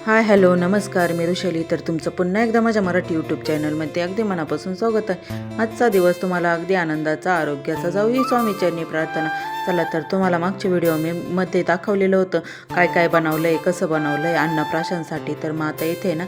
Hi hello नमस्कार, मी ऋषाली. तर तुमचं पुन्हा एकदा माझ्या मराठी यूट्यूब चॅनलमध्ये अगदी मनापासून स्वागत आहे. आजचा दिवस तुम्हाला अगदी आनंदाचा, आरोग्याचा जाऊ ही स्वामीचरणी प्रार्थना. चला तर तुम्हाला मागच्या व्हिडिओ मध्ये दाखवलेलं होतं काय काय बनवलं आहे, कसं बनवलं आहे अन्नप्राशनसाठी. तर मग आता इथे ना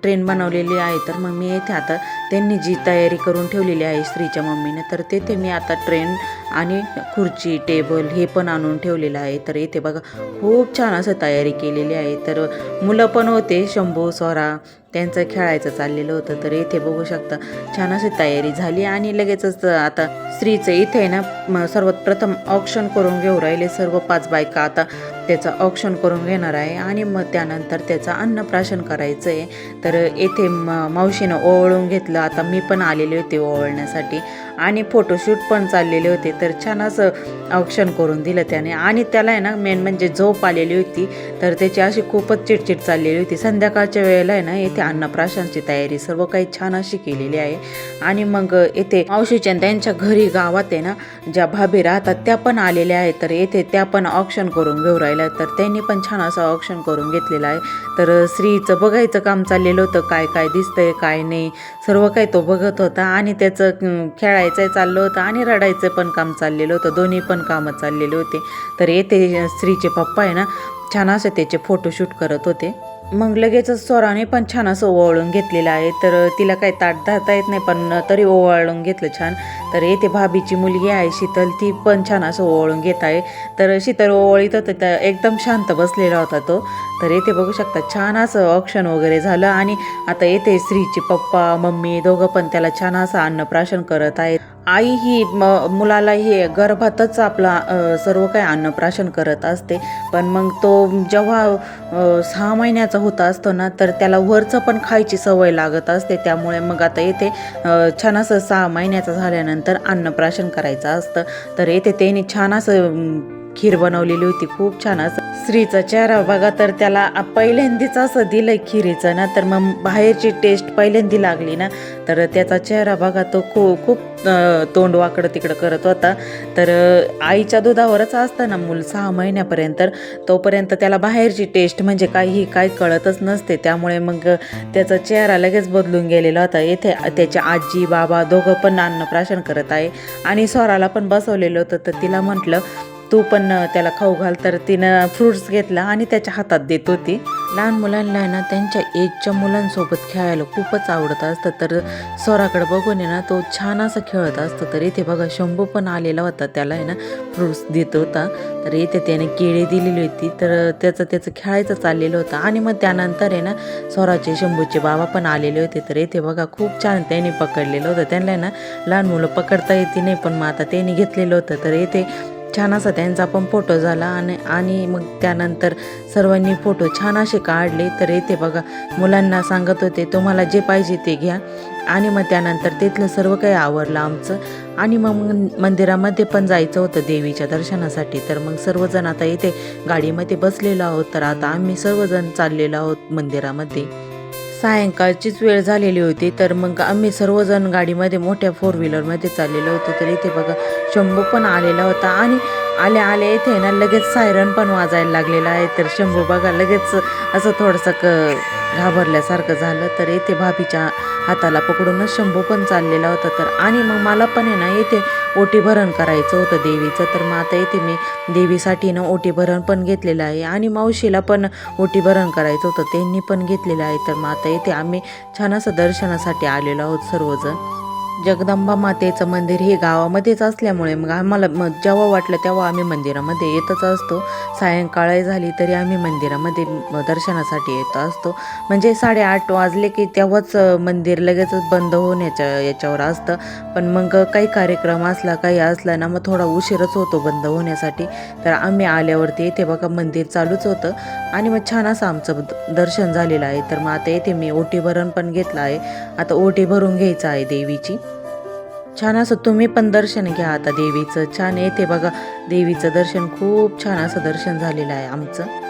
ट्रेन बनवलेली आहे. तर मग मी इथे आता त्यांनी जी तयारी करून ठेवलेली आहे श्रीच्या मम्मीने, तर तेथे मी आता ट्रेन आणि खुर्ची टेबल हे पण आणून ठेवलेलं आहे. तर इथे बघा खूप छान असं तयारी केलेली आहे. तर मुलं पण होते, शंभू स्वरा त्यांचं खेळायचं चाललेलं होतं. तर इथे बघू शकता छान अशी तयारी झाली आणि लगेचच आता स्त्रीचं इथे आहे ना सर्वात प्रथम ऑक्शन करून घेऊ राहिले सर्व 5 बायका. आता त्याचं ऑक्शन करून घेणार आहे आणि मग त्यानंतर त्याचं अन्नप्राशन करायचं आहे. तर येथे मावशीनं ओवाळून घेतलं. आता मी पण आलेले होते ओवाळण्यासाठी आणि फोटोशूट पण चाललेले होते. तर छान असं ऑक्शन करून दिलं त्याने. आणि त्याला आहे ना मेन म्हणजे झोप आलेली होती. तर त्याची अशी खूपच चिडचिड चाललेली होती. संध्याकाळच्या वेळेला आहे ना येथे अन्नप्राशनची तयारी सर्व काही छान अशी केलेली आहे. आणि मग येथे मावशीच्या त्यांच्या घरी गावात आहे ना ज्या भाभी राहतात त्या पण आलेल्या आहेत. तर येथे त्या पण ऑक्शन करून घेऊ राहिल्या. तर त्यांनी पण छान असं ऑक्शन करून घेतलेलं आहे. तर स्त्रीचं बघायचं काम चाललेलं होतं, काय काय दिसतंय काय नाही सर्व काही तो बघत होता. आणि त्याचं खेळायचं चाललं होतं आणि रडायचं पण काम चाललेलं होतं. दोन्ही पण कामं चाललेले होते. तर येथे स्त्रीचे पप्पा आहे ना छान असं त्याचे फोटोशूट करत होते. मग लगेचच स्वराने पण छान असं ओवाळून घेतलेलं आहे. तर तिला काही ताट धरता येत नाही पण तरी ओवाळून घेतलं छान. तर येथे भाभीची मुलगी आहे शीतल, ती पण छान असं ओवाळून घेत आहे. तर शीतल ओवाळीत होतं तर एकदम शांत बसलेला होता तो. तर येथे बघू शकता छान असं ऑक्शन वगैरे झालं. आणि आता येथे स्त्रीचे पप्पा मम्मी दोघं पण त्याला छान असं अन्नप्राशन करत आहेत. आई ही मुलाला ही गर्भातच आपला सर्व काही अन्नप्राशन करत असते. पण मग तो जेव्हा 6 महिन्याचा होता असतो ना तर त्याला वरचं पण खायची सवय लागत असते. त्यामुळे मग आता येथे छान असं 6 महिन्याचा झाल्यानंतर अन्नप्राशन करायचं असतं. तर येथे त्यांनी छान असं खीर बनवलेली होती, खूप छान असं. स्त्रीचा चेहरा बघा, तर त्याला पहिल्यांदाच असं दिलं खिरीचं ना, तर मग बाहेरची टेस्ट पहिल्यांदा लागली ना तर त्याचा चेहरा बघा तो खूप तोंड वाकडं तिकडं करत होता. तर आईच्या दुधावरच असतं ना मूल 6 महिन्यापर्यंत, तोपर्यंत त्याला बाहेरची टेस्ट म्हणजे काही कळतच नसते. त्यामुळे मग त्याचा चेहरा लगेच बदलून गेलेला होता. येथे त्याच्या आजी बाबा दोघं पण अन्नप्राशन करत आहे आणि स्वराला पण बसवलेलं होतं. तर तिला म्हटलं तू पण त्याला खाऊ घाल. तर तिनं फ्रूट्स घेतला आणि त्याच्या हातात देत होती. लहान मुलांना ना त्यांच्या एजच्या मुलांसोबत खेळायला खूपच आवडत असतं. तर स्वराकडे बघून आहे ना तो छान असं खेळत असतो. तर इथे बघा शंभू पण आलेला होता, त्याला आहे ना फ्रूट्स देत होता. तर इथे त्याने केळी दिलेली होती. तर त्याचं खेळायचं चाललेलं होतं. आणि मग त्यानंतर आहे ना स्वराचे शंभूचे बाबा पण आलेले होते. तर इथे बघा खूप छान त्यांनी पकडलेलं होतं. त्यांना ना लहान मुलं पकडता येते नाही पण मग आता त्यांनी घेतलेलं होतं. तर इथे छान असा त्यांचा पण फोटो झाला. आणि मग त्यानंतर सर्वांनी फोटो छान असे काढले. तर इथे बघा मुलांना सांगत होते तुम्हाला जे पाहिजे ते घ्या. आणि मग त्यानंतर तिथलं सर्व काही आवरलं आमचं. आणि मग मंदिरामध्ये पण जायचं होतं देवीच्या दर्शनासाठी. तर मग सर्वजण आता इथे गाडीमध्ये बसलेलो आहोत. तर आता आम्ही सर्वजण चाललेलो आहोत मंदिरामध्ये. सायंकाळचीच वेळ झालेली होती. तर मग आम्ही सर्वजण गाडीमध्ये मोठ्या 4 व्हीलरमध्ये चाललेलो होतो. तर इथे बघा शंभू पण आलेला होता. आणि आल्या इथे ना लगेच सायरन पण वाजायला लागलेला आहे. तर शंभू बघा लगेच असं थोडंसं घाबरल्यासारखं झालं. तर इथे भाभीच्या हाताला पकडूनच शंभू पण चाललेला होता. तर आणि मग मला पण आहे ना इथे ओटी भरण करायचं होतं देवीचं. तर मग आता इथे मी देवीसाठी ना ओटी भरण पण घेतलेलं आहे. आणि मावशीला पण ओटी भरण करायचं होतं, त्यांनी पण घेतलेलं आहे. तर मग आता इथे आम्ही छान असं दर्शनासाठी आलेलो आहोत सर्वजण. जगदंबा मातेचं मंदिर हे गावामध्येच असल्यामुळे मग आम्हाला जेव्हा वाटलं तेव्हा आम्ही मंदिरामध्ये येतच असतो. सायंकाळ झाली तरी आम्ही मंदिरामध्ये दर्शनासाठी येत असतो. म्हणजे 8:30 वाजले की तेव्हाच मंदिर लगेचच बंद होण्याच्या याच्यावर असतं. पण मग काही कार्यक्रम असला काही असला ना मग थोडा उशीरच होतो बंद होण्यासाठी. तर आम्ही आल्यावरती इथे बघा मंदिर चालूच होतं. आणि मग छान असं आमचं दर्शन झालेलं आहे. तर मग आता इथे मी ओटी भरण पण घेतलं आहे. आता ओटी भरून घ्यायचं आहे देवीची. छान असं तुम्ही पण दर्शन घ्या आता देवीचं. छान येते बघा देवीचं दर्शन, खूप छान असं दर्शन झालेलं आहे आमचं.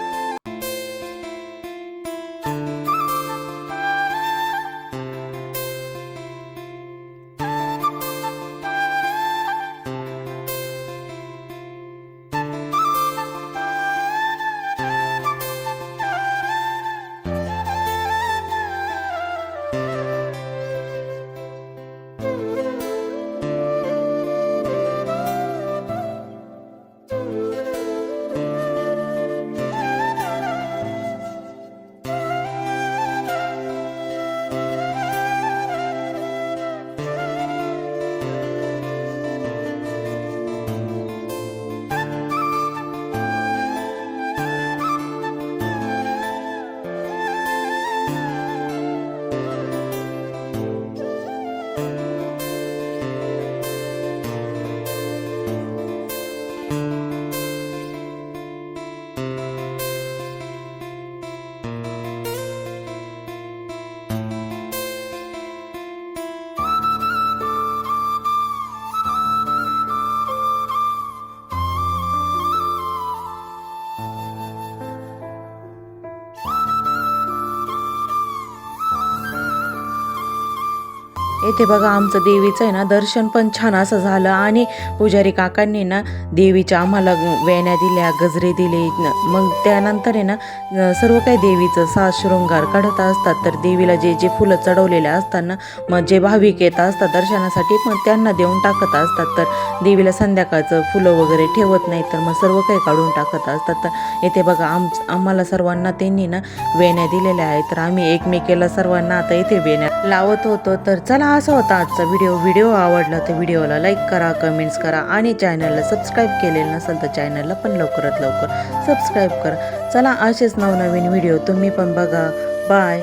येथे बघा आमचं देवीचं आहे ना दर्शन पण छान असं झालं आणि पुजारी काकांनी ना देवीच्या आम्हाला वेण्या दिल्या, गजरे दिले. मग त्यानंतर आहे ना सर्व काही देवीचं साज शृंगार काढत असतात. तर देवीला जे जे फुलं चढवलेले असतात ना, मग जे भाविक येत असतात दर्शनासाठी मग त्यांना देऊन टाकत असतात. तर देवीला संध्याकाळचं फुलं वगैरे ठेवत नाही, तर मग सर्व काही काढून टाकत असतात. तर येथे बघा आम्हाला सर्वांना त्यांनी ना वेण्या दिलेल्या आहेत. तर आम्ही एकमेकीला सर्वांना आता इथे वेण्या लावत होतो. तर चला असा होता आजचा व्हिडिओ आवडला तर व्हिडिओला लाईक करा, कमेंट्स करा आणि चॅनलला सबस्क्राईब केलेलं नसेल तर चॅनलला पण लवकरात लवकर सबस्क्राईब करा. चला असेच नवनवीन व्हिडिओ तुम्ही पण बघा. बाय.